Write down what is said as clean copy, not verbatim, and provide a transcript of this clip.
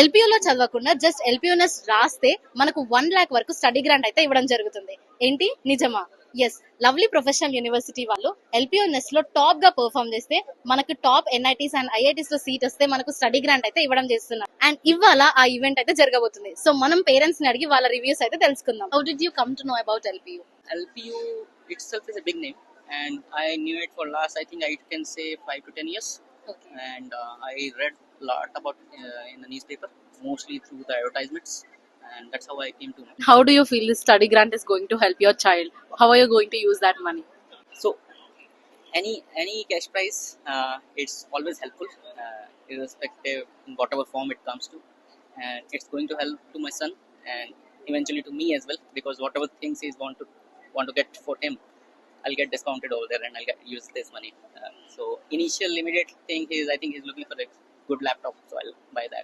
ఎల్పియూలో చదవకుండా జస్ట్ ఎల్పియూఎస్ రాస్తే మనకు 1 lakh వరకు స్టడీ గ్రాంట్ అయితే ఇవ్వడం జరుగుతుంది. ఏంటి నిజమా? ఎస్, లవ్లీ ప్రొఫెషనల్ యూనివర్సిటీ వాళ్ళు ఎల్పియూఎస్ లో టాప్ గా పర్ఫామ్ చేస్తే మనకు టాప్ ఎన్ఐటీస్ అండ్ ఐఐటీస్ లో సీట్ వస్తే మనకు స్టడీ గ్రాంట్ అయితే ఇవ్వడం చేస్తున్నారు. అండ్ ఇవాళ ఆ ఈవెంట్ అయితే జరగబోతుంది. సో మనం పేరెంట్స్ ని అడిగి వాళ్ళ రివ్యూస్ అయితే తెలుసుకుందాం. How did you come to know about LPU? LPU itself is a big name, and I knew it for last, I think I can say 5 to 10 years. Okay. And I read a lot about in the newspaper, mostly through the advertisements, and that's how I came to know. How do you feel this study grant is going to help your child? How are you going to use that money? So any cash prize, it's always helpful, irrespective in whatever form it comes to, and it's going to help to my son and eventually to me as well, because whatever things he's want to get for him, I'll get discounted over there and I'll use this money. So initial immediate thing is, I think he's looking for a good laptop, so I'll buy that.